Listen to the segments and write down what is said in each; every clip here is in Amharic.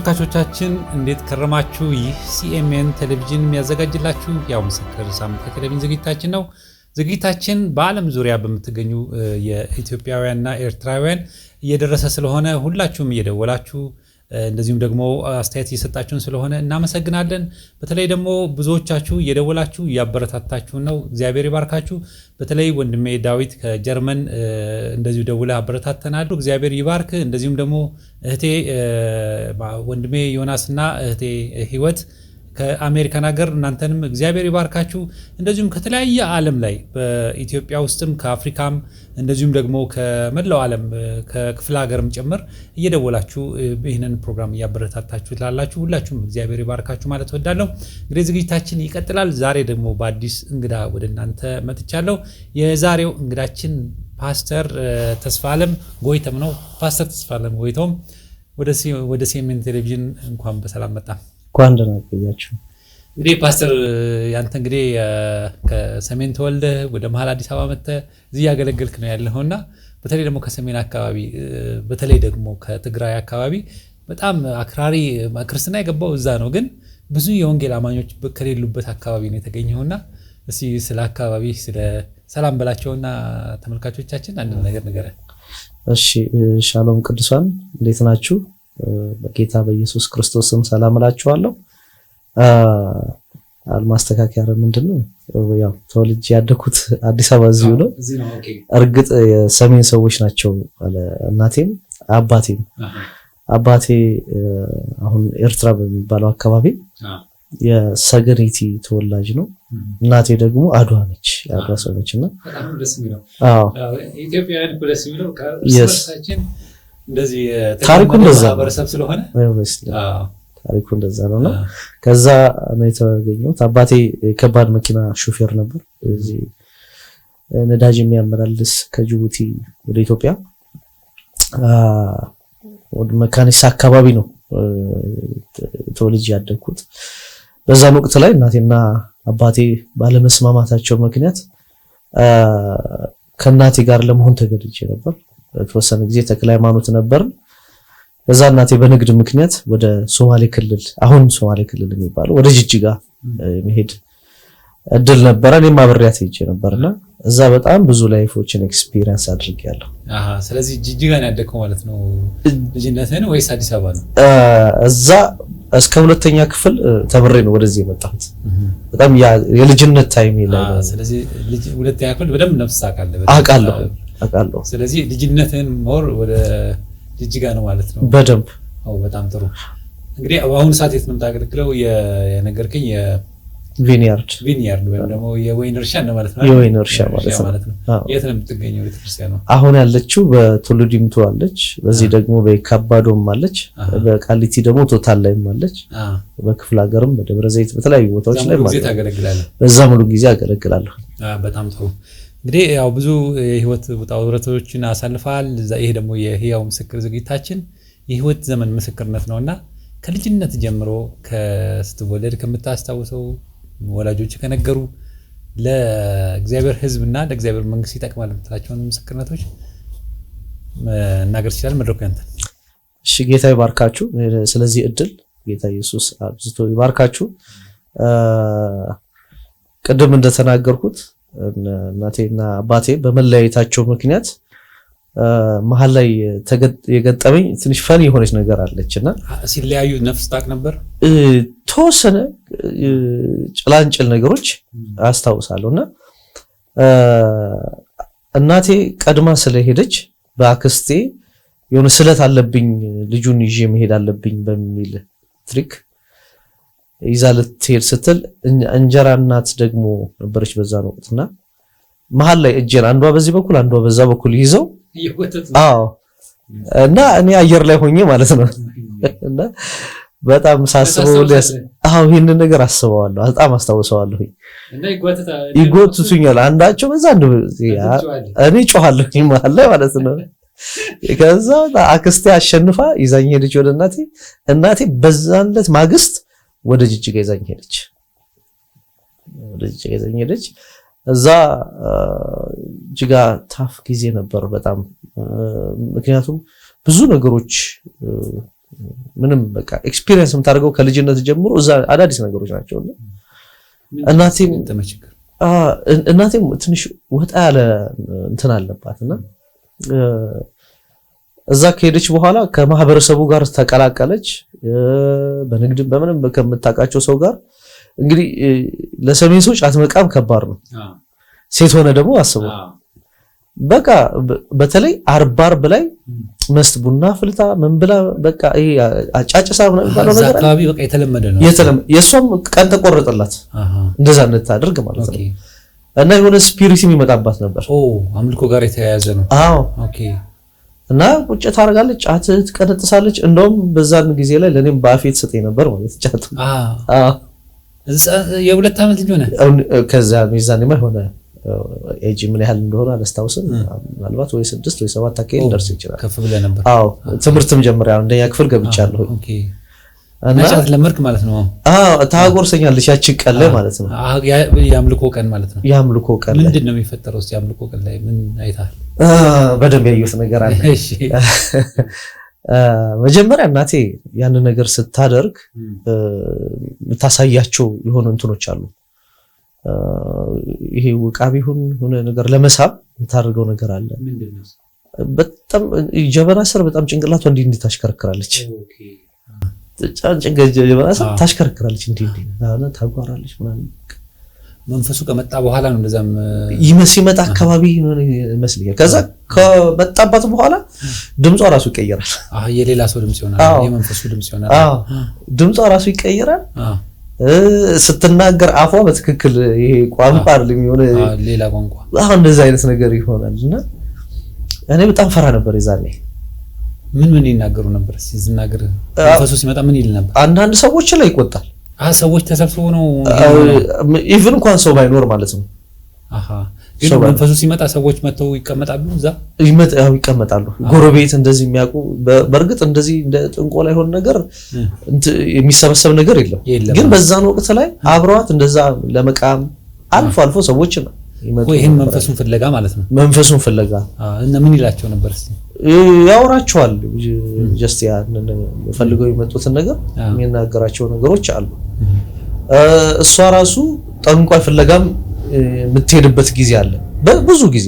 ተመልካቾቻችን እንዴት ከረማችሁ? ይህ ሲኤምኤን ቴሌቪዥን የሚያዘጋጅላችሁ ያው ምስክር ሳምንት ቴሌቪዥን ዝግጅታችን ነው። ዝግጅታችን በዓለም ዙሪያ በምትገኙ የኢትዮጵያውያንና ኤርትራውያን እየደረሰ ስለሆነ ሁላችሁም እየደወላችሁ እንደዚሁም ደግሞ አስተያየት እየሰጣችሁን ስለሆነ እናመሰግናለን። በተለይ ደግሞ ብዙዎቻችሁ እየደወላችሁ እያበረታታችሁ ነው። እግዚአብሔር ይባርካችሁ። በተለይ ወንድሜ ዳዊት ከጀርመን እንደዚሁ ደውለህ አበረታተናሉ። እግዚአብሔር ይባርክ። እንደዚሁም ደግሞ እህቴ ወንድሜ ዮናስና እህቴ ህይወት ከአሜሪካን ሀገር እናንተንም እግዚአብሔር ይባርካችሁ። እንደዚሁም ከተለያየ ዓለም ላይ በኢትዮጵያ ውስጥም ከአፍሪካም እንደዚሁም ደግሞ ከመላው ዓለም ከክፍለ ሀገርም ጭምር እየደወላችሁ ይህንን ፕሮግራም እያበረታታችሁ ላላችሁ ሁላችሁም እግዚአብሔር ይባርካችሁ ማለት ወዳለሁ። እንግዲህ ዝግጅታችን ይቀጥላል። ዛሬ ደግሞ በአዲስ እንግዳ ወደ እናንተ መጥቻለሁ። የዛሬው እንግዳችን ፓስተር ተስፋለም ጎይተም ነው። ፓስተር ተስፋለም ጎይተም ወደ ሲኤምኤን ቴሌቪዥን እንኳን በሰላም መጣ። እንኳን ደህና ቆያችሁ። እንግዲህ ፓስተር ያንተ እንግዲህ ከሰሜን ተወልደ ወደ መሃል አዲስ አበባ መጥተህ እዚህ ያገለገልክ ነው ያለውና በተለይ ደግሞ ከሰሜን አካባቢ በተለይ ደግሞ ከትግራይ አካባቢ በጣም አክራሪ ክርስትና የገባው እዛ ነው፣ ግን ብዙ የወንጌል አማኞች ከሌሉበት አካባቢ ነው የተገኘውና እስቲ ስለ አካባቢ ስለ ሰላም በላቸውና ተመልካቾቻችን አንድ ነገር ንገረን። እሺ፣ ሻሎም ቅዱሳን እንዴት ናችሁ? በጌታ በኢየሱስ ክርስቶስ ስም ሰላም እላችኋለሁ። አልማስተካከያ ምንድነው ያው ተወልጄ ያደኩት አዲስ አበባ እዚሁ ነው። እርግጥ የሰሜን ሰዎች ናቸው እናቴም አባቴም። አባቴ አሁን ኤርትራ በሚባለው አካባቢ የሰገሪቲ ተወላጅ ነው። እናቴ ደግሞ አድዋ ነች፣ አድዋ ሰው ነችና በጣም ደስ የሚለው ኢትዮጵያውያን ደስ የሚለው ከእርሳችን እንደዚህ ታሪኩ እንደዛ ማህበረሰብ ስለሆነ ታሪኩ እንደዛ ነውና ከዛ ነው የተገኘሁት። አባቴ ከባድ መኪና ሹፌር ነበር። እዚህ ነዳጅ የሚያመላልስ ከጅቡቲ ወደ ኢትዮጵያ ወደ መካኒሳ አካባቢ ነው ተወልጄ ያደግኩት። በዛን ወቅት ላይ እናቴና አባቴ ባለመስማማታቸው ምክንያት ከእናቴ ጋር ለመሆን ተገድጄ ነበር። በተወሰነ ጊዜ ተክለ ሃይማኖት ነበር። ከዛ እናቴ በንግድ ምክንያት ወደ ሶማሌ ክልል አሁን ሶማሌ ክልል የሚባለው ወደ ጅጅጋ መሄድ እድል ነበር። እኔም አብሬያት ሄጄ ነበርና እዛ በጣም ብዙ ላይፎችን ኤክስፒሪየንስ አድርጌያለሁ። ስለዚህ ጅጅጋ ነው ያደግከው ማለት ነው? ልጅነትህ ነው ወይስ አዲስ አበባ ነው? እዛ እስከ ሁለተኛ ክፍል ተምሬ ነው ወደዚህ የመጣሁት። በጣም የልጅነት ታይም ላይ ነው። ስለዚህ ሁለተኛ ክፍል በደንብ ነፍስ አውቃለሁ። ስለዚህ ልጅነትህን ሞር ወደ ጅጅጋ ነው ማለት ነው? በደንብ። በጣም ጥሩ። እንግዲህ አሁን ሰዓት የት ነው የምታገለግለው? የነገርከኝ ቪኒያርድ ወይም ደግሞ የወይን እርሻ ነው ማለት ነው? የወይን እርሻ ማለት ነው። የት ነው የምትገኘው ቤተክርስቲያኑ? አሁን ያለችው በቱሉ ዲምቱ አለች፣ በዚህ ደግሞ በካባዶም አለች፣ በቃሊቲ ደግሞ ቶታል ላይም አለች። በክፍለ ሀገርም በደብረ ዘይት በተለያዩ ቦታዎች ላይ ማለት ነው። በዛ ሙሉ ጊዜ አገለግላለሁ። በጣም ጥሩ። እንግዲህ ያው ብዙ የህይወት ውጣ ውረዶችን አሳልፈሃል። ይሄ ደግሞ የህያው ምስክር ዝግጅታችን የህይወት ዘመን ምስክርነት ነውና ከልጅነት ጀምሮ ከስትወለድ ከምታስታውሰው ወላጆች ከነገሩ ለእግዚአብሔር ህዝብና ለእግዚአብሔር መንግስት ይጠቅማል የምትላቸውን ምስክርነቶች መናገር ይችላል። መድረኩ ያንተ። እሺ፣ ጌታ ይባርካችሁ። ስለዚህ እድል ጌታ ኢየሱስ አብዝቶ ይባርካችሁ። ቅድም እንደተናገርኩት እናቴና አባቴ በመለያየታቸው ምክንያት መሀል ላይ የገጠመኝ ትንሽ ፈኒ የሆነች ነገር አለችና ሲለያዩ ነፍስ ታውቅ ነበር። ተወሰነ ጭላንጭል ነገሮች አስታውሳለሁና እናቴ ቀድማ ስለሄደች በአክስቴ የሆነ ስለት አለብኝ ልጁን ይዤ መሄድ አለብኝ በሚል ትሪክ ይዛ ልትሄድ ስትል እንጀራ እናት ደግሞ ነበረች በዛን ወቅትና መሀል ላይ እጄን አንዷ በዚህ በኩል አንዷ በዛ በኩል ይዘው እና እኔ አየር ላይ ሆኜ ማለት ነው እና በጣም ሳስበው ይሄን ነገር አስበዋለሁ። በጣም አስታውሰዋለሁ። እና ይጎትቱኛል አንዳቸው በዛ እኔ ጮሃለሁ መሀል ላይ ማለት ነው። ከዛ አክስቴ አሸንፋ ይዛኝ ሄደች ወደ እናቴ በዛንለት ማግስት ወደ ጅጅጋ ይዛኝ ሄደች። እዛ ጅጋ ታፍ ጊዜ ነበር በጣም። ምክንያቱም ብዙ ነገሮች ምንም በቃ ኤክስፒሪየንስ የምታደርገው ከልጅነት ጀምሮ እዛ አዳዲስ ነገሮች ናቸው። እናቴም ትንሽ ወጣ ያለ እንትን አለባትና እዛ ከሄደች በኋላ ከማህበረሰቡ ጋር ተቀላቀለች። በንግድ በምንም ከምታውቃቸው ሰው ጋር እንግዲህ ለሰሜን ሰው ጫት መቃም ከባድ ነው። ሴት ሆነ ደግሞ አስበው በቃ በተለይ አርባርብ ላይ መስት ቡና ፍልታ ምን ብላ በቃ ይሄ አጫጭሳ ምናምን ባለው ነገር አካባቢ በቃ የተለመደ ነው። የሷም ቀን ተቆረጠላት እንደዛ እንታደርግ ማለት ነው። እና የሆነ ስፒሪት የሚመጣባት ነበር። አምልኮ ጋር የተያያዘ ነው። ኦኬ። እና ቁጭ ታደርጋለች፣ ጫት ትቀነጥሳለች። እንደውም በዛን ጊዜ ላይ ለኔም በአፌ ተሰጠኝ ነበር ማለት ጫት። የሁለት ዓመት ልጅ ሆነ። ከዛ ሚዛንማ ሆነ ኤጂ ምን ያህል እንደሆነ አላስታውስም። ምናልባት ወይ 6 ወይ 7 አካባቢ ደርስ ይችላል። ከፍ ብለህ ነበር? ትምህርትም ጀምሬ አንደኛ ክፍል ገብቻለሁ። ኦኬ። እና ጫት ለመርክ ማለት ነው? ታጎርሰኛለች ያቺ ቀን ላይ ማለት ነው። የአምልኮ ቀን ማለት ነው። የአምልኮ ቀን ላይ ምንድን ነው የሚፈጠረው? እስቲ የአምልኮ ቀን ላይ ምን አይተሃል? በደንብ ያየሁት ነገር አለ። እሺ። መጀመሪያ እናቴ ያን ነገር ስታደርግ የምታሳያቸው የሆኑ እንትኖች አሉ። ይሄ ውቃቢሁን ሆነ ነገር ለመሳብ የምታደርገው ነገር አለ። በጣም ጀበና ስር በጣም ጭንቅላቷ እንዲህ ታሽከረክራለች። ጀበና ስር ታሽከረክራለች፣ እንዲህ ታጓራለች ምናምን። መንፈሱ ከመጣ በኋላ ነው እንደዛም ሲመጣ አካባቢ ይመስልኛል። ከዛ ከመጣባት በኋላ ድምጿ ራሱ ይቀየራል። የሌላ ሰው ድምጽ ይሆናል፣ የመንፈሱ ድምጽ ይሆናል። ድምጿ ራሱ ይቀየራል። ስትናገር አፏ በትክክል ይሄ ቋንቋ አይደለም የሆነ ሌላ ቋንቋ እንደዛ አይነት ነገር ይሆናልና እኔ በጣም ፈራ ነበር የዛኔ። ምን ይናገሩ ነበር? ሲዝናገር መንፈሱ ሲመጣ ምን ይል ነበር? አንዳንድ ሰዎች ላይ ይቆጣል። ሰዎች ተሰብስበው ነው ኢቭን እንኳን ሰው ባይኖር ማለት ነው። ግን መንፈሱ ሲመጣ ሰዎች መተው ይቀመጣሉ፣ እዛ ይቀመጣሉ። ጎረቤት እንደዚህ የሚያውቁ በእርግጥ እንደዚህ እንደ ጥንቆላ ይሆን ነገር የሚሰበሰብ ነገር የለም። ግን በዛን ወቅት ላይ አብረዋት እንደዛ ለመቃም አልፎ አልፎ ሰዎች ነው ይመጡ። ይሄን መንፈሱን ፍለጋ ማለት ነው። መንፈሱን ፍለጋ እና ምን ይላቸው ነበር? እስቲ ያወራቸዋል። ጀስት ያንን ፈልገው የመጡትን ነገር የሚናገራቸው ነገሮች አሉ። እሷ ራሱ ጠንቋይ ፍለጋም የምትሄድበት ጊዜ አለ። ብዙ ጊዜ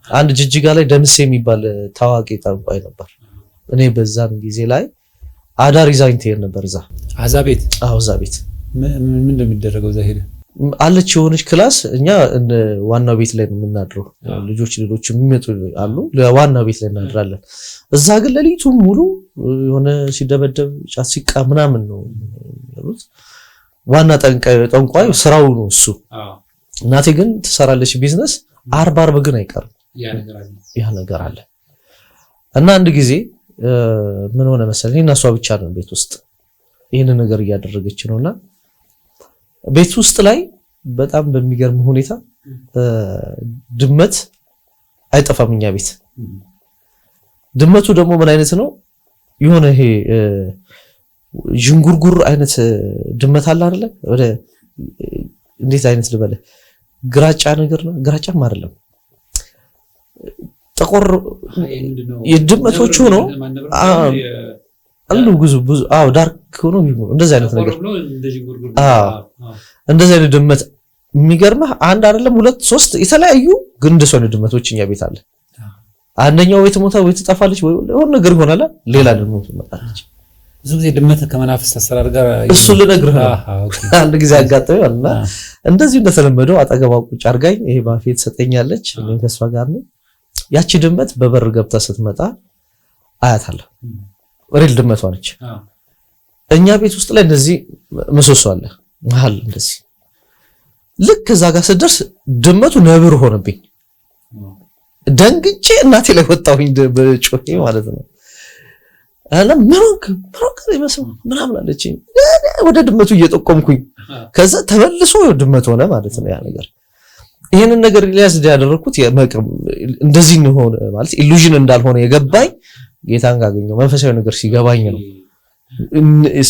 አንድ ጅጅጋ ላይ ደምሴ የሚባል ታዋቂ ጠንቋይ ነበር። እኔ በዛን ጊዜ ላይ አዳር ይዛኝ ትሄድ ነበር እዛ ቤት። እዛ ቤት ምን እንደሚደረገው እዛ ሄደ አለች የሆነች ክላስ። እኛ ዋናው ቤት ላይ ነው የምናድረው። ልጆች የሚመጡ አሉ፣ ለዋናው ቤት ላይ እናድራለን። እዛ ግን ሌሊቱን ሙሉ የሆነ ሲደበደብ ጫት ሲቃ ምናምን ነው ያሉት። ዋና ጠንቋይ ስራው ነው እሱ። እናቴ ግን ትሰራለች ቢዝነስ። አርብ ግን አይቀርም ያ ነገር አለ። እና አንድ ጊዜ ምን ሆነ መሰለኝ እና እሷ ብቻ ነው ቤት ውስጥ ይሄን ነገር እያደረገች ነውና ቤት ውስጥ ላይ በጣም በሚገርም ሁኔታ ድመት አይጠፋም እኛ ቤት። ድመቱ ደግሞ ምን አይነት ነው? የሆነ ይሄ ዥንጉርጉር አይነት ድመት አለ አይደለ? ወደ እንዴት አይነት ልበለ ግራጫ ነገር ነው። ግራጫም አይደለም፣ ጥቁር የድመቶቹ ነው አሉ ብዙ ዳርክ ሆኖ ቢሆን እንደዚህ አይነት ነገር እንደዚህ አይነት ድመት። የሚገርምህ አንድ አይደለም 2 3 የተለያዩ ግንድ ሰው ድመቶች እኛ ቤት አለ። አንደኛው ቤት ሞታ ወይ ትጠፋለች ወይ የሆነ ነገር ይሆናል፣ ሌላ ደግሞ ትመጣለች። ብዙ ጊዜ ድመት ከመናፍስት አሰራር ጋር እሱ ልነግርህ ነው። አንድ ጊዜ አጋጠመኝና እንደዚህ እንደተለመደው አጠገቧ ቁጭ አድርጋኝ ይሄ ባፌ ትሰጠኛለች። እኔ ተስፋ ጋር ነኝ። ያቺ ድመት በበር ገብታ ስትመጣ አያታለሁ። ሪል ድመቷ ነች። እኛ ቤት ውስጥ ላይ እንደዚህ ምሰሶ አለ መሀል እንደዚህ። ልክ እዛ ጋር ስደርስ ድመቱ ነብር ሆነብኝ። ደንግጬ እናቴ ላይ ወጣሁኝ በጮሄ ማለት ነው። አላ ምሮክ ይመስል ምናምን አለችኝ። ወደ ድመቱ እየጠቆምኩኝ ከዛ ተመልሶ ድመት ሆነ ማለት ነው ያ ነገር። ይሄንን ነገር ሊያስድ ያደረኩት እንደዚህ ነው ማለት ኢሉዥን እንዳልሆነ የገባኝ ጌታን ጋገኘው መንፈሳዊ ነገር ሲገባኝ ነው።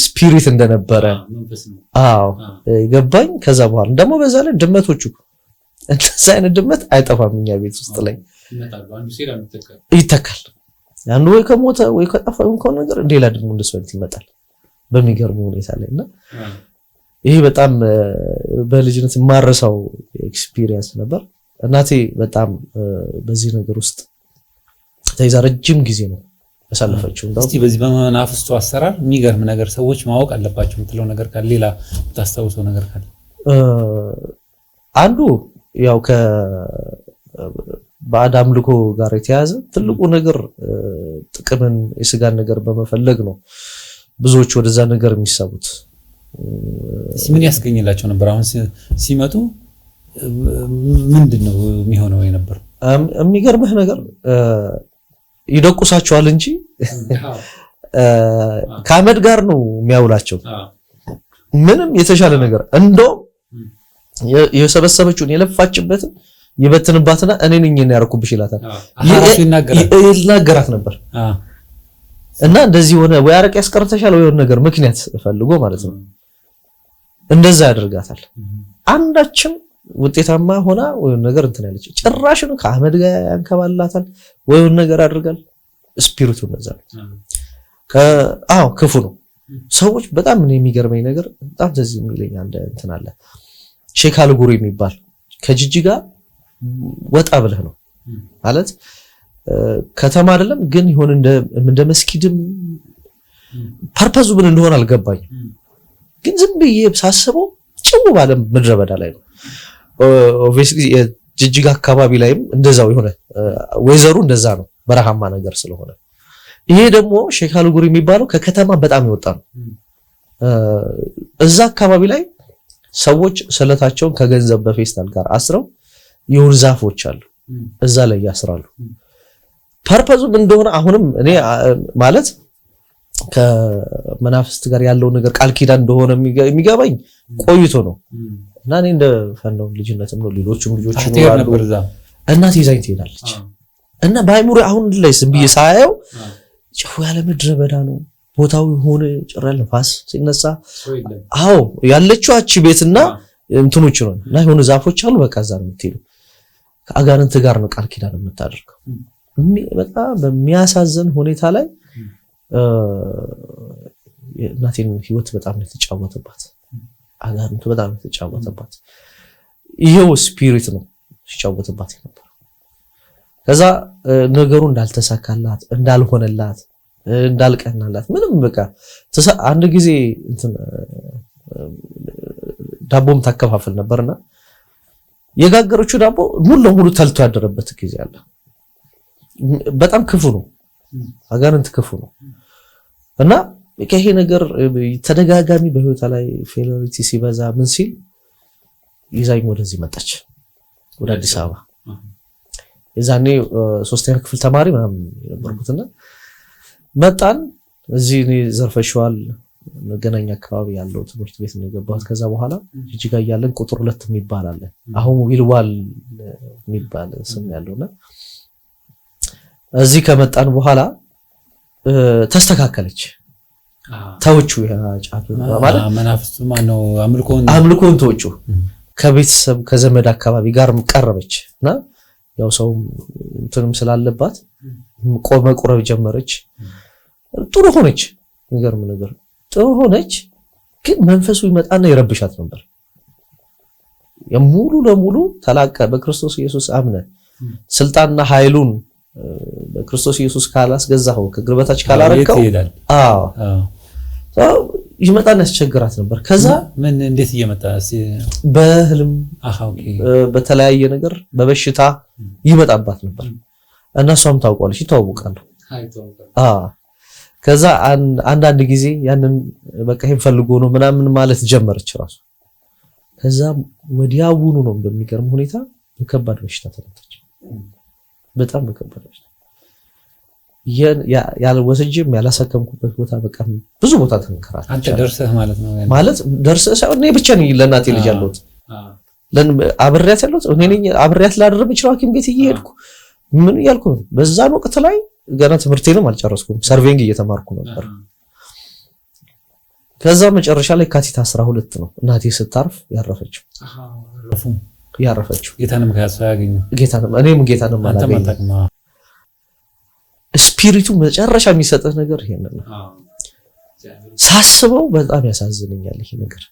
ስፒሪት እንደነበረ ገባኝ። ከዛ በኋላ ደግሞ በዛ ላይ ድመቶቹ እንደዛ አይነት ድመት አይጠፋም እኛ ቤት ውስጥ ላይ ይተካል። አንዱ ወይ ከሞተ ወይ ከጠፋ እንኳን ነገር ሌላ ደግሞ እንደሱ አይነት ይመጣል በሚገርም ሁኔታ ላይና ይሄ በጣም በልጅነት የማረሳው ኤክስፒሪየንስ ነበር። እናቴ በጣም በዚህ ነገር ውስጥ ተይዛ ረጅም ጊዜ ነው ያሳለፈችው። እስቲ በዚህ በመናፍስቱ አሰራር የሚገርም ነገር ሰዎች ማወቅ አለባቸው የምትለው ነገር ካለ ሌላ ታስታውሰው ነገር ካለ? አንዱ ያው ባዕድ አምልኮ ጋር የተያዘ ትልቁ ነገር ጥቅምን የስጋን ነገር በመፈለግ ነው ብዙዎች ወደዛ ነገር የሚሳቡት። ምን ያስገኝላቸው ነበር? አሁን ሲመጡ ምንድነው የሚሆነው የነበር? የሚገርምህ ነገር ይደቁሳቸዋል እንጂ ከአመድ ጋር ነው የሚያውላቸው። ምንም የተሻለ ነገር እንደው የሰበሰበችውን የለፋችበትን ይበትንባትና እኔ ነኝ ያርኩብሽ ይላታል። ይናገራት ነበር እና እንደዚህ ሆነ ወይ አረቅ ያስቀርተሻል ወይ ነገር ምክንያት ፈልጎ ማለት ነው እንደዛ ያደርጋታል። አንዳችም ውጤታማ ሆና ወይ ነገር እንትን ያለች ጭራሽን ከአመድ ጋር ያንከባላታል ወይ ነገር ያደርጋል። ስፒሪቱ እንደዛ ክፉ ነው። ሰዎች በጣም ምን የሚገርመኝ ነገር በጣም እንደዚህ የሚለኝ አንድ እንትን አለ ሼክ አልጉሪ የሚባል ከጅጅጋ ወጣ ብለህ ነው ማለት ከተማ አይደለም ግን ይሁን እንደ መስጊድም ፐርፐዙ ምን እንደሆነ አልገባኝም። ግን ዝም ብዬ ሳስበው ጭው ባለ ምድረ በዳ ላይ ነው። ኦብቪየስሊ የጅጅጋ አካባቢ ላይም እንደዛው የሆነ ወይዘሩ እንደዛ ነው በረሃማ ነገር ስለሆነ። ይሄ ደግሞ ሼክ አልጉሪ የሚባለው ከከተማ በጣም ይወጣ ነው። እዛ አካባቢ ላይ ሰዎች ስለታቸውን ከገንዘብ በፌስታል ጋር አስረው የሆኑ ዛፎች አሉ እዛ ላይ ያስራሉ። ፐርፐዙም እንደሆነ አሁንም እኔ ማለት ከመናፍስት ጋር ያለው ነገር ቃል ኪዳን እንደሆነ የሚገባኝ ቆይቶ ነው እና እኔ እንደ ፈንደው ልጅነትም ነው ሌሎችም ልጆች ይኖራሉ። እናቴ ይዛኝ ትሄዳለች እና ባይሙሪ አሁን ላይ ዝም ብዬ ሳያየው ጭው ያለ ምድረ በዳ ነው ቦታው ሆነ ጭራል ነፋስ ሲነሳ ያለችው አቺ ቤትና እንትኖች ነው እና የሆነ ዛፎች አሉ። በቃ እዛ ነው የምትሄደው። ከአጋንንት ጋር ነው ቃል ኪዳን የምታደርገው። በጣም በሚያሳዝን ሁኔታ ላይ እናቴን ህይወት በጣም ነው የተጫወተባት። አጋንንቱ በጣም ነው የተጫወተባት። ይሄው ስፒሪት ነው ሲጫወተባት ነበር። ከዛ ነገሩ እንዳልተሳካላት እንዳልሆነላት እንዳልቀናላት ምንም በቃ አንድ ጊዜ እንትን ዳቦም ታከፋፍል ነበርና የጋገረችው ዳቦ ሙሉ ለሙሉ ተልቶ ያደረበት ጊዜ አለ። በጣም ክፉ ነው። አጋንንት ክፉ ነው እና ይሄ ነገር ተደጋጋሚ በህይወታ ላይ ፌሎሪቲ ሲበዛ ምን ሲል ይዛኝ ወደዚህ መጣች ወደ አዲስ አበባ። የዛኔ 3ኛ ክፍል ተማሪ ምናምን ነበርኩትና መጣን። እዚህ እኔ ዘርፈሽዋል መገናኛ አካባቢ ያለው ትምህርት ቤት ነው የገባሁት። ከዛ በኋላ ጅጅጋ ያለን ቁጥር 2 የሚባል አለ። አሁን ዊልዋል የሚባል ስም ያለውና እዚህ ከመጣን በኋላ ተስተካከለች። ተውቹ ያጫቱ ማለት መናፍስቱ ማነው አምልኮን ተውቹ ከቤተሰብ ከዘመድ አካባቢ ጋር ቀረበችና ያው ሰው እንትንም ስላለባት መቁረብ ጀመረች። ጥሩ ሆነች። የሚገርም ነገር ጥሩ ሆነች። ግን መንፈሱ ይመጣና ይረብሻት ነበር። የሙሉ ለሙሉ ተላቀ በክርስቶስ ኢየሱስ አምነ ስልጣንና ኃይሉን በክርስቶስ ኢየሱስ ካላስገዛው ከግርበታች ካላረከው ይመጣና ያስቸግራት ነበር። ከዛ ምን እንዴት እየመጣ በህልም በተለያየ ነገር በበሽታ ይመጣባት ነበር እና እሷም ታውቋለች ይተዋወቃሉ። ከዛ አንዳንድ ጊዜ ያንን በቃ ይሄን ፈልጎ ነው ምናምን ማለት ጀመረች ራሱ። ከዛ ወዲያውኑ ነው በሚገርም ሁኔታ በከባድ በሽታ ተመታች። በጣም በከባድ በሽታ ያልወሰጅም ያላሳከምኩበት ቦታ በቃ ብዙ ቦታ ተንከራተች። አንተ ደርሰህ ማለት ነው ማለት ደርሰህ ሳይሆን እኔ ብቻ ነኝ ለእናቴ ልጅ ያለሁት አብሬያት ያለሁት እኔ ነኝ። አብሬያት ላደረም ይችላል ሐኪም ቤት እየሄድኩ ምን ያልኩ በዛን ወቅት ላይ ገና ትምህርቴንም አልጨረስኩም። ሰርቬንግ እየተማርኩ ነበር። ከዛ መጨረሻ ላይ ካቲት 12 ነው እናቴ ስታርፍ ያረፈችው። ጌታንም ካሳ ያገኙ እኔም ጌታንም አላገኘም። ስፒሪቱ መጨረሻ የሚሰጥህ ነገር ይሄንን ነው። ሳስበው በጣም ያሳዝነኛል ይሄ ነገር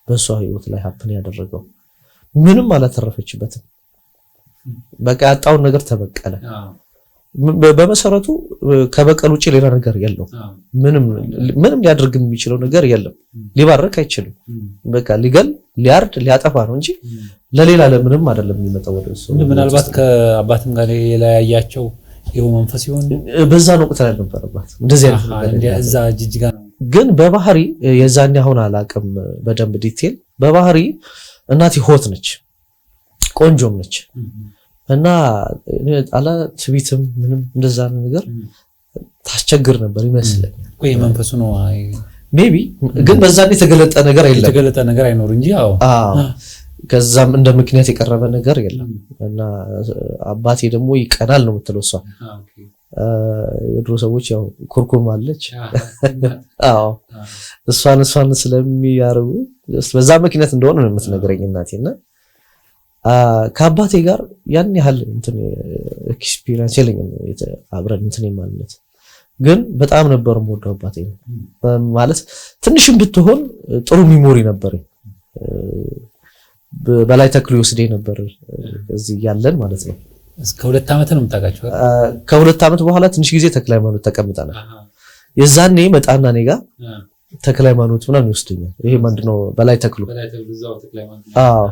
በሷ ህይወት ላይ ሀፕን ያደረገው ምንም አላተረፈችበትም። በቃ ያጣውን ነገር ተበቀለ። በመሰረቱ ከበቀል ውጪ ሌላ ነገር የለው። ምንም ሊያደርግ የሚችለው ነገር የለም። ሊባርክ አይችልም። በቃ ሊገል ሊያርድ ሊያጠፋ ነው እንጂ ለሌላ ለምንም አይደለም የሚመጣው ወደ እሱ። ምናልባት ከአባትም ጋር የለያያቸው ይኸው መንፈስ ይሆን በዛ ነው ቁጥር ያልነበረባት እንደዚህ አይነት ነገር እዛ ጅጅጋ ነው። ግን በባህሪ የዛኔ አሁን አላቅም በደንብ ዲቴል በባህሪ እናቴ ሆት ነች፣ ቆንጆም ነች እና አላ ትቢትም ምንም እንደዛ ነገር ታስቸግር ነበር ይመስለኛል። ቆይ መንፈሱ ነው ሜቢ ግን በዛኔ የተገለጠ ነገር የለም። የተገለጠ ነገር አይኖር እንጂ አዎ ከዛም እንደ ምክንያት የቀረበ ነገር የለም። እና አባቴ ደግሞ ይቀናል ነው የምትለው እሷ። የድሮ ሰዎች ያው ኩርኩም አለች አዎ እሷን ስለሚያርጉ በዛ ምክንያት እንደሆነ ነው የምትነግረኝ እናቴና ከአባቴ ጋር ያን ያህል እንትን ኤክስፒሪየንስ የለኝም አብረን እንትን ማለት ግን በጣም ነበር የምወደው አባቴ ማለት ትንሽም ብትሆን ጥሩ ሚሞሪ ነበረኝ። በላይ ተክሉ ይወስደኝ ነበር እዚህ ያለን ማለት ነው። እስከ 2 አመት ነው የምታውቃቸው? ከ2 አመት በኋላ ትንሽ ጊዜ ተክለ ሃይማኖት ተቀምጠናል። የዛኔ መጣና እኔ ጋር ተክለ ሃይማኖት ምናምን ይወስደኛል። ይሄ ምንድነው በላይ ተክሉ አዎ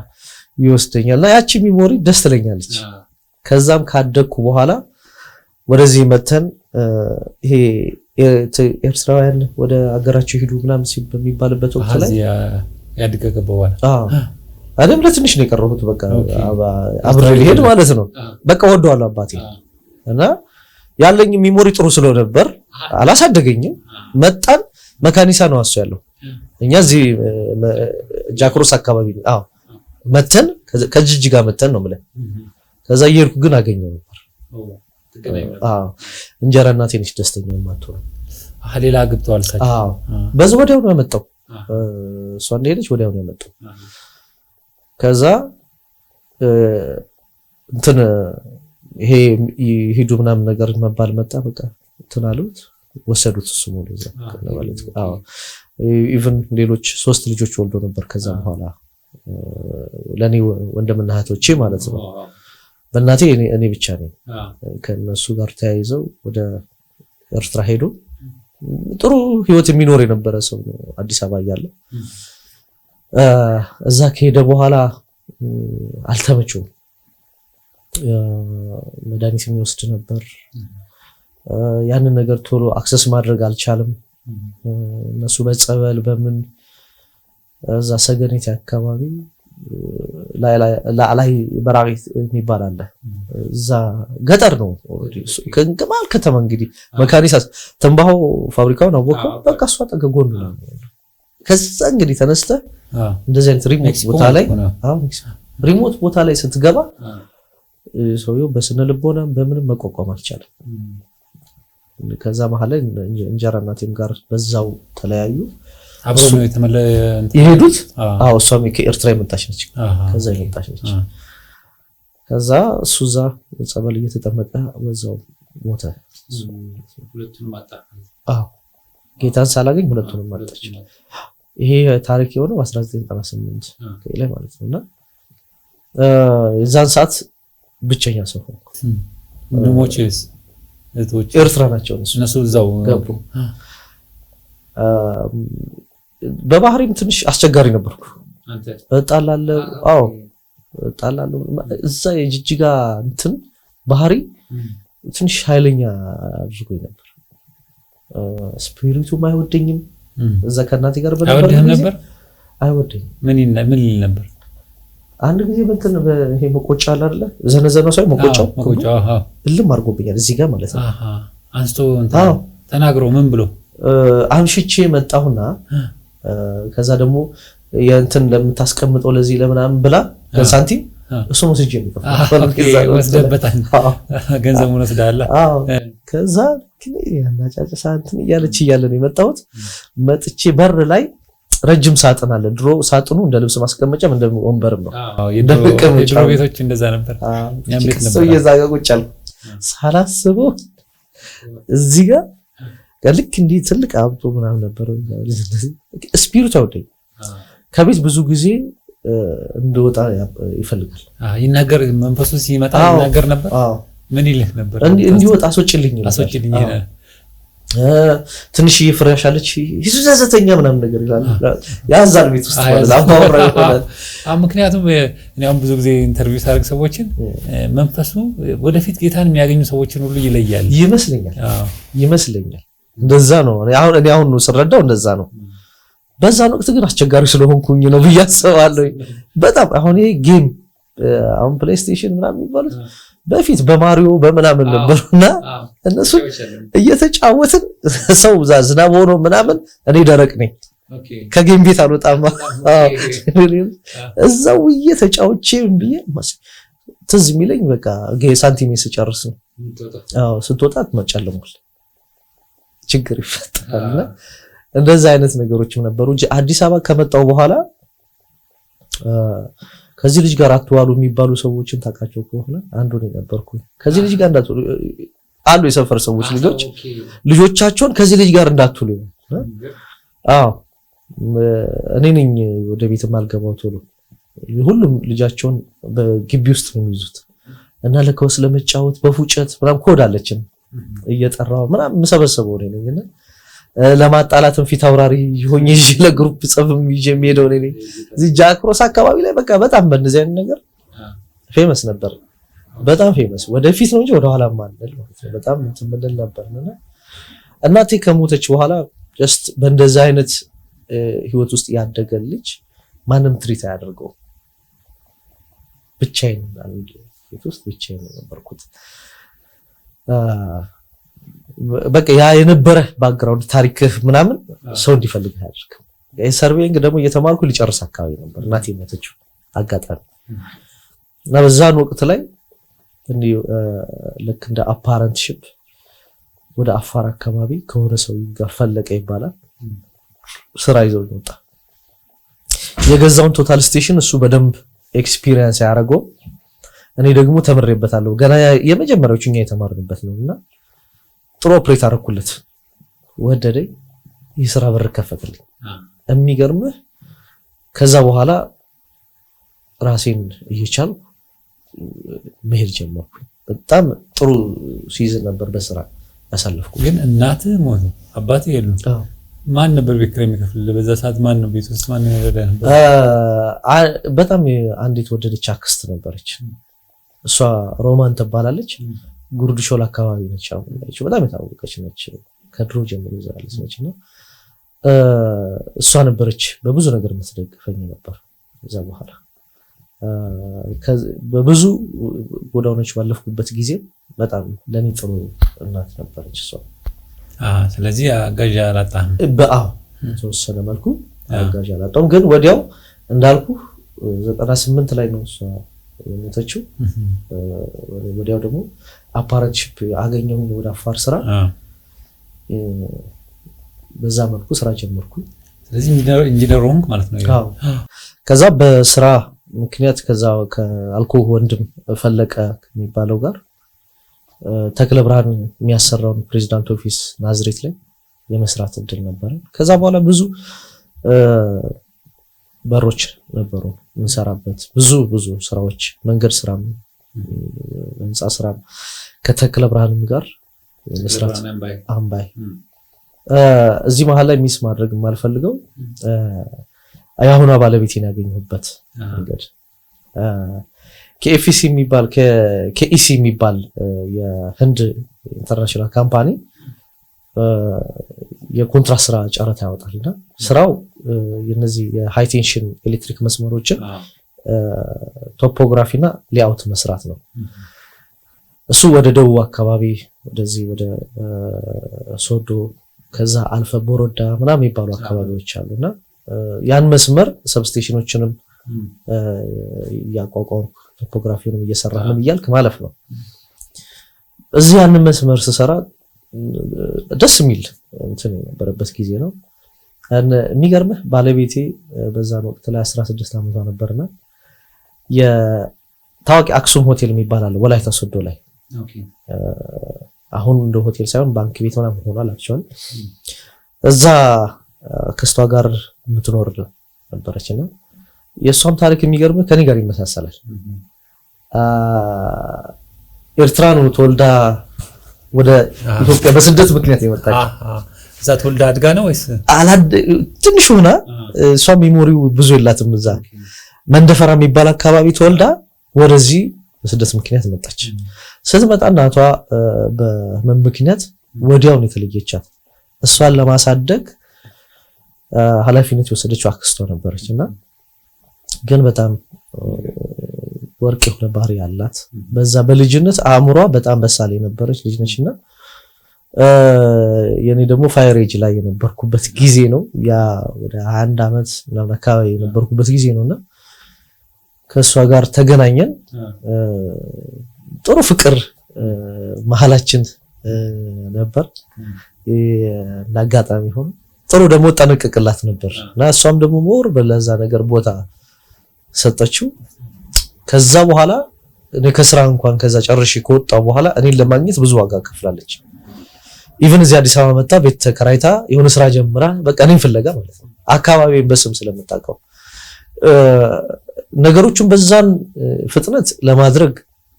ይወስደኛል እና ያቺ ሚሞሪ ደስ ትለኛለች። ከዛም ካደኩ በኋላ ወደዚህ መተን ይሄ ኤርትራውያን ወደ አገራቸው ሄዱ ምናምን በሚባልበት ወቅት ላይ ያድገገበው አዎ አደም ለትንሽ ነው የቀረሁት። በቃ አብሬ ሊሄድ ማለት ነው። በቃ ወደዋለሁ አባቴ እና ያለኝ ሚሞሪ ጥሩ ስለነበር አላሳደገኝም። መጣን መካኒሳ ነው አሱ ያለው እኛ እዚህ ጃክሮስ አካባቢ አዎ መተን ከጅጅጋ መተን ነው ማለት ከዛ እየሄድኩ ግን አገኘው ነበር። አዎ እንጀራ እናቴ ነች ደስተኛ የማትሆን ሌላ ግብቷል ሳይሆን አዎ በዛ ወዲያው ነው ያመጣው እሷ እንደሄደች ወዲያው ነው ያመጣው። ከዛ እንትን ይሄ ሂዱ ምናምን ነገር መባል መጣ። በቃ እንትን አሉት ወሰዱት እሱ ወደዛ ማለት አዎ ኢቭን ሌሎች 3 ልጆች ወልዶ ነበር ከዛ በኋላ ለኔ ወንድምና እህቶቼ ማለት ነው። በእናቴ እኔ ብቻ ነኝ ከነሱ ጋር ተያይዘው ወደ ኤርትራ ሄዶ ጥሩ ህይወት የሚኖር የነበረ ሰው ነው አዲስ አበባ ያለ። እዛ ከሄደ በኋላ አልተመቸውም። መድኃኒት የሚወስድ ነበር። ያንን ነገር ቶሎ አክሰስ ማድረግ አልቻለም። እነሱ በጸበል በምን እዛ ሰገኔት አካባቢ ላይ በራሪት የሚባል አለ። እዛ ገጠር ነው ከንከማል ከተማ እንግዲህ መካኒሳ ተንባሆ ፋብሪካውን አወቀ። በቃ እሷ ተገጎን ነው። ከዛ እንግዲህ ተነስተ እንደዚህ አይነት ሪሞት ቦታ ላይ ሪሞት ቦታ ላይ ስትገባ ሰውየው በስነ ልቦና በምንም መቋቋም አልቻለም። ከዛ መሀል ላይ እንጀራ እናቴም ጋር በዛው ተለያዩ። አብሮ ነው የሄዱት። አዎ እሷም ከኤርትራ የመጣች ነች። ከዛ የመጣች ነች። ከዛ እሱዛ ጸበል እየተጠመቀ ወዛው ሞተ። ሁለቱንም አጣ። አዎ ጌታን ሳላገኝ ሁለቱንም አጣች። ይሄ ታሪክ የሆነው 1998 ላይ ማለት ነውና የዛን ሰዓት ብቸኛ ሰው ሆንኩ። ወንድሞቼስ እህቶቼ ኤርትራ ናቸው እነሱ እዛው ገቡ። በባህሪም ትንሽ አስቸጋሪ ነበርኩ። አንተ እጣላለሁ አዎ እጣላለሁ። እዛ የጅጅጋ እንትን ባህሪ ትንሽ ኃይለኛ አድርጎኝ ነበር። ስፒሪቱም አይወደኝም። እዛ ከእናቴ ጋር ነበር አይወደኝም። ምን ይል ነበር? አንድ ጊዜ በእንትን ይሄ መቆጫ አለ አይደለ? ዘነዘነው ሳይሆን መቆጫው እልም አድርጎብኛል እዚህ ጋር ማለት ነው። አንስቶ ተናግሮ ምን ብሎ አምሽቼ መጣሁና ከዛ ደግሞ የእንትን ለምታስቀምጠው ለዚህ ለምናምን ብላ ሳንቲም እሱ ወስጄ ነው ወስደበታል። ገንዘቡን ወስዳለ። ከዛ ያናጫጫ እንትን እያለ ነው የመጣሁት። መጥቼ በር ላይ ረጅም ሳጥን አለ። ድሮ ሳጥኑ እንደ ልብስ ማስቀመጫም እንደ ወንበርም ነው። የድሮ ቤቶች እንደዛ ነበር። ያም ቤት ነበር። እየዛጋ ቁጭ አልኩ። ሳላስበው እዚህ ጋር ልክ እንዲህ ትልቅ አብጦ ምናምን ነበር ስፒሪቱ አውደኝ ከቤት ብዙ ጊዜ እንደወጣ ይፈልጋል ይናገር መንፈሱ ሲመጣ ይናገር ነበር ምን ይልህ ነበር እንዲወጣ አስወጭልኝ ትንሽ ይፍራሻለች ይሱዛዘተኛ ምናምን ነገር ይላል ያዛል ቤት ውስጥ ማለት አባወራ ይሆናል ምክንያቱም እኔ አሁን ብዙ ጊዜ ኢንተርቪው ሳደርግ ሰዎችን መንፈሱ ወደፊት ጌታን የሚያገኙ ሰዎችን ሁሉ ይለያል ይመስለኛል እንደዛ ነው እኔ አሁን ነው ስረዳው እንደዛ ነው በዛ ወቅት ግን አስቸጋሪ ስለሆንኩኝ ነው ብያስባለሁ በጣም አሁን ይሄ ጌም አሁን ፕሌይስቴሽን ምናምን የሚባሉት በፊት በማሪዮ በመናምን ነበርና እነሱ እየተጫወትን ሰው ዝናብ ሆኖ ምናምን እኔ ደረቅ ነኝ ከጌም ቤት አልወጣም እዛው እየተጫወቼ እንብዬ ትዝ የሚለኝ በቃ ሳንቲሜ ስጨርስ ነው ስትወጣት መጨለሙል ችግር ይፈጠራልና እንደዛ አይነት ነገሮችም ነበሩ እንጂ አዲስ አበባ ከመጣው በኋላ ከዚህ ልጅ ጋር አትዋሉ የሚባሉ ሰዎችን ታውቃቸው ከሆነ አንዱ ነው ነበርኩኝ ከዚህ ልጅ ጋር እንዳትሉ አሉ የሰፈር ሰዎች ልጆቻቸውን ከዚህ ልጅ ጋር እንዳትሉ እኔ ነኝ ወደ ቤት ማልገባው ቶሎ ሁሉም ልጃቸውን በግቢ ውስጥ ነው የሚይዙት እና ለከውስ ለመጫወት በፉጨት ምናምን ኮድ አለችን እየጠራው ምናምን መሰበሰበው ነኝና ለማጣላትም ፊት አውራሪ ሆኜ ለግሩፕ ጽፍም ይዤ የሚሄደው ነኝ እዚህ ጃክሮስ አካባቢ ላይ በቃ በጣም በእንደዚህ አይነት ነገር ፌመስ ነበር በጣም ፌመስ ወደፊት ነው እንጂ ወደ ኋላ ማንል በጣም እንትምደል ነበርና እናቴ ከሞተች በኋላ ጀስት በእንደዚህ አይነት ህይወት ውስጥ ያደገልች ማንም ትሪት ያደርገው ብቻዬን አንድ ህይወት ውስጥ ብቻዬን ነበርኩት በቃ ያ የነበረ ባክግራውንድ ታሪክ ምናምን ሰው እንዲፈልግ ያደርግ ሰርቬይንግ ደግሞ እየተማርኩ ሊጨርስ አካባቢ ነበር እናቴ ሞተችው አጋጣሚ እና በዛን ወቅት ላይ እንዴ ልክ እንደ አፓረንትሺፕ ወደ አፋር አካባቢ ከሆነ ሰው ጋር ፈለቀ ይባላል ስራ ይዘው ወጣ የገዛውን ቶታል ስቴሽን እሱ በደንብ ኤክስፒሪየንስ ያደረገው እኔ ደግሞ ተመረበታለሁ ገና የመጀመሪያዎቹኛ የተማርንበት ነውና ጥሩ ኦፕሬት አረኩለት ወደደኝ የሥራ በር ከፈተልኝ የሚገርምህ ከዛ በኋላ ራሴን እየቻልኩ መሄድ ጀመርኩ በጣም ጥሩ ሲዝን ነበር በስራ ያሳለፍኩ ግን እናትህ ሞተ አባትህ የሉም ማን ነበር ቤት ኪራይ የሚከፍልልህ በዛ ሰዓት ማን ነው ቤት ውስጥ ማን ይረዳ ነበር በጣም አንዲት ወደደች አክስት ነበረች እሷ ሮማን ትባላለች ጉርድ ሾላ አካባቢ ነች አሁን በጣም የታወቀች ነች ከድሮ ጀምሮ ይዛለች ነችና እሷ ነበረች በብዙ ነገር የምትደግፈኝ ነበር እዛ በኋላ በብዙ ጎዳኖች ባለፍኩበት ጊዜ በጣም ለኔ ጥሩ እናት ነበረች እሷ ስለዚህ አጋዥ አላጣህም በአው ተወሰነ መልኩ አጋዥ አላጣም ግን ወዲያው እንዳልኩ 98 ላይ ነው እሷ የሞተችው ወዲያው ደግሞ አፓረንትሺፕ አገኘሁ ወደ አፋር ስራ በዛ መልኩ ስራ ጀመርኩ ስለዚህ ኢንጂነር ሆንክ ማለት ነው ከዛ በስራ ምክንያት ከዛ ከአልኮ ወንድም ፈለቀ የሚባለው ጋር ተክለ ብርሃን የሚያሰራው ፕሬዝዳንት ኦፊስ ናዝሬት ላይ የመስራት እድል ነበር ከዛ በኋላ ብዙ በሮች ነበሩ እንሰራበት ብዙ ስራዎች መንገድ ስራም ህንጻ ስራም ከተክለ ብርሃንም ጋር መስራት አምባይ እዚህ መሃል ላይ ሚስ ማድረግ የማልፈልገው አያሁና ባለቤቴን ያገኘሁበት መንገድ ከኤፍሲ የሚባል ከኢሲ የሚባል የህንድ ኢንተርናሽናል ካምፓኒ የኮንትራት ስራ ጨረታ ያወጣልና ስራው የነዚህ የሃይ ቴንሽን ኤሌክትሪክ መስመሮችን ቶፖግራፊና ሌአውት መስራት ነው እሱ ወደ ደቡብ አካባቢ ወደዚህ ወደ ሶዶ ከዛ አልፈ ቦሮዳ ምናምን የሚባሉ አካባቢዎች አሉና ያን መስመር ሰብስቴሽኖችንም ያቋቋም ቶፖግራፊውንም እየሰራንም ይያልክ ማለፍ ነው እዚህ ያን መስመር ስሰራ ደስ የሚል እንትን የነበረበት ጊዜ ነው የሚገርምህ ባለቤቴ በዛን ወቅት ላይ 16 ዓመቷ ነበርና የታዋቂ አክሱም ሆቴል የሚባል አለ ወላይታ ሶዶ ላይ አሁን እንደ ሆቴል ሳይሆን ባንክ ቤት ምናምን ሆኗል። አክቹዋሊ እዛ ከስቷ ጋር የምትኖር ነበረችና የእሷም ታሪክ የሚገርምህ ከኔ ጋር ይመሳሰላል። ኤርትራ ነው ተወልዳ ወደ ኢትዮጵያ በስደት ምክንያት የመጣች። እዛ ተወልዳ አድጋ ነው ወይስ ትንሽ ሆና እሷ ሜሞሪው ብዙ የላትም። እዛ መንደፈራ የሚባል አካባቢ ተወልዳ ወደዚህ በስደት ምክንያት መጣች። ስትመጣ እናቷ በህመም ምክንያት ወዲያው ነው የተለየቻት። እሷን ለማሳደግ ኃላፊነት የወሰደችው አክስቷ ነበረችና ግን በጣም ወርቅ የሆነ ባህሪ ያላት በዛ በልጅነት አእምሯ በጣም በሳል የነበረች ልጅ ነችና የኔ ደግሞ ፋየር ኤጅ ላይ የነበርኩበት ጊዜ ነው። ያ ወደ 21 ዓመት ምናምን አካባቢ የነበርኩበት ጊዜ ነውና ከሷ ጋር ተገናኘን። ጥሩ ፍቅር መሐላችን ነበር። ለአጋጣሚ ሆኖ ጥሩ ደግሞ ጠነቀቅላት ነበር እና እሷም ደግሞ ሞር በለዛ ነገር ቦታ ሰጠችው። ከዛ በኋላ እኔ ከስራ እንኳን ከዛ ጨርሼ ከወጣሁ በኋላ እኔን ለማግኘት ብዙ ዋጋ ከፍላለች። ኢቭን እዚህ አዲስ አበባ መጣ ቤት ተከራይታ የሆነ ስራ ጀምራ በቃ እኔን ፍለጋ ማለት ነው። አካባቢውን በስም ስለምታውቀው ነገሮችን በዛን ፍጥነት ለማድረግ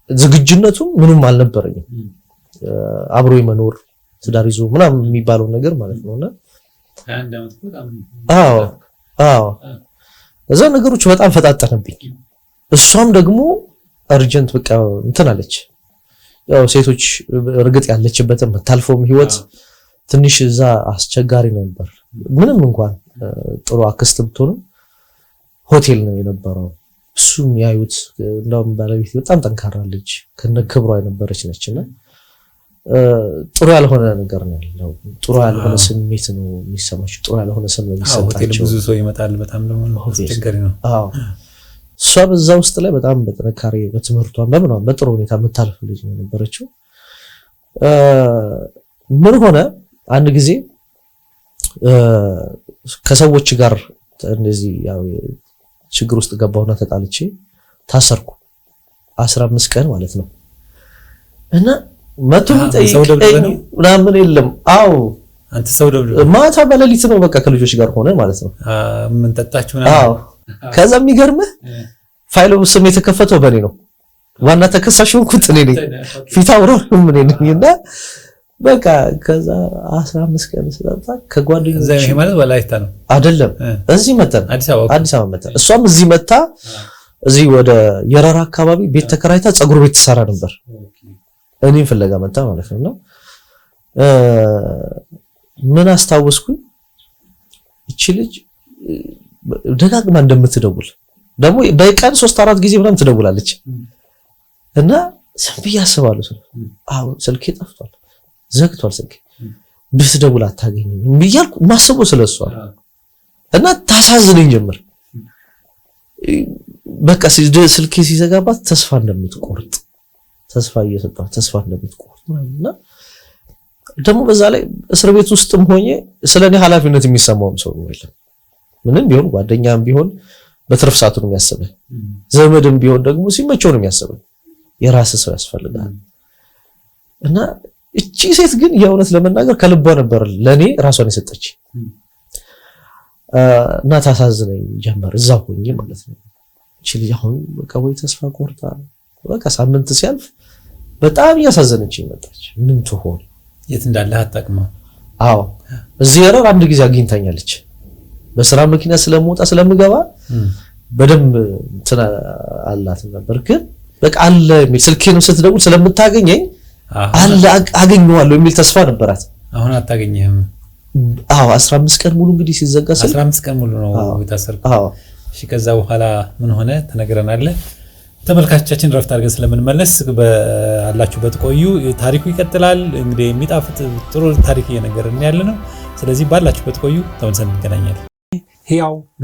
ዝግጁነቱ ምንም አልነበረኝም። አብሮ መኖር ትዳር ይዞ ምናምን የሚባለው ነገር ማለት ነውና አዎ እዛ ነገሮች በጣም ፈጣጠነብኝ። እሷም ደግሞ አርጀንት በቃ እንትን አለች። ያው ሴቶች እርግጥ ያለችበትን መታልፈውም ህይወት ትንሽ እዛ አስቸጋሪ ነበር። ምንም እንኳን ጥሩ አክስት ብትሆንም ሆቴል ነው የነበረው። እሱም ያዩት እንደውም ባለቤት በጣም ጠንካራ ልጅ ከነክብሯ የነበረች ነችና ጥሩ ያልሆነ ነገር ነው ያለው። ጥሩ ያልሆነ ስሜት ነው የሚሰማቸው። ጥሩ ያልሆነ ስሜት ነው የሚሰጣቸው። ብዙ ሰው ይመጣል። በጣም ደግሞ አስቸጋሪ ነው። አዎ እሷ በዛ ውስጥ ላይ በጣም በጥንካሬ በትምህርቷ በምኗም በጥሩ ሁኔታ የምታልፍ ልጅ ነው የነበረችው። ምን ሆነ አንድ ጊዜ ከሰዎች ጋር እንደዚህ ያው ችግር ውስጥ ገባሁና ተጣልቼ ታሰርኩ 15 ቀን ማለት ነው። እና መቶ ጠይቀኝ ምናምን የለም። አዎ አንተ ሰው ደብደብ ማታ በሌሊት ነው በቃ ከልጆች ጋር ሆነ ማለት ነው። ምን ጠጣችሁ ነው? አዎ ከዛ የሚገርምህ ፋይሉ ስም የተከፈተው በኔ ነው። ዋና ተከሳሽውን ኩት እኔ ነኝ። ፊት አውራው ምን ነኝና በቃ ከዛ 15 ቀን ስለጣ ከጓደኞች ዘይ ማለት ወላይታ ነው አይደለም። እዚህ መጣን አዲስ አበባ መጣን። እሷም እዚህ መጣ። እዚህ ወደ የራራ አካባቢ ቤት ተከራይታ ፀጉር ቤት ትሰራ ነበር። እኔን ፍለጋ መጣ ማለት ነው። ምን አስታወስኩኝ እቺ ልጅ ደጋግማ እንደምትደውል ደግሞ በቀን 3-4 ጊዜ ምናምን ትደውላለች እና ሰብያ አስባለሁ። አዎ ስልኬ ጠፍቷል፣ ዘግቷል ስልኬ ብትደውል አታገኝም ብያልኩ ማሰበው ስለሷ እና ታሳዝነኝ ጀመር። በቃ ስልኬ ሲዘጋባት ተስፋ እንደምትቆርጥ ተስፋ እየሰጠው ተስፋ እንደምትቆርጥ እና ደግሞ በዛ ላይ እስር ቤት ውስጥም ሆኜ ስለኔ ኃላፊነት የሚሰማውም ሰው የለም። ምንም ቢሆን ጓደኛም ቢሆን በትርፍ ሰዓቱ ነው የሚያስበው። ዘመድም ቢሆን ደግሞ ሲመቸው ነው የሚያስበው። የራስ ሰው ያስፈልጋል እና እቺ ሴት ግን የእውነት ለመናገር ከልቧ ነበር ለኔ ራሷን የሰጠች እና ታሳዝነኝ ጀመር እዛው ሆኜ ማለት ነው። እቺ ልጅ አሁን በቃ ወይ ተስፋ ቆርጣ በቃ ሳምንት ሲያልፍ በጣም እያሳዘነችኝ መጣች። ምን ትሆን የት እንዳለህ አጣቅማ? አዎ እዚህ ያረር አንድ ጊዜ አግኝታኛለች። በስራ መኪና ስለምወጣ ስለምገባ በደንብ እንትና አላት ነበር። ግን በቃ አለ የሚል ስልኬን ስትደውል ስለምታገኘኝ አለ አገኘዋለሁ የሚል ተስፋ ነበራት። አሁን አታገኘህም? አዎ 15 ቀን ሙሉ እንግዲህ ሲዘጋ 15 ቀን ሙሉ ነው የታሰርከው። አዎ እሺ ከዛ በኋላ ምን ሆነ ተነግረናል። ተመልካቾቻችን ረፍት አድርገን ስለምንመለስ በአላችሁበት ቆዩ። ታሪኩ ይቀጥላል። እንግዲህ የሚጣፍጥ ጥሩ ታሪክ እየነገርን ያለ ነው። ስለዚህ ባላችሁበት ቆዩ። ተመልሰን እንገናኛለን። ህያው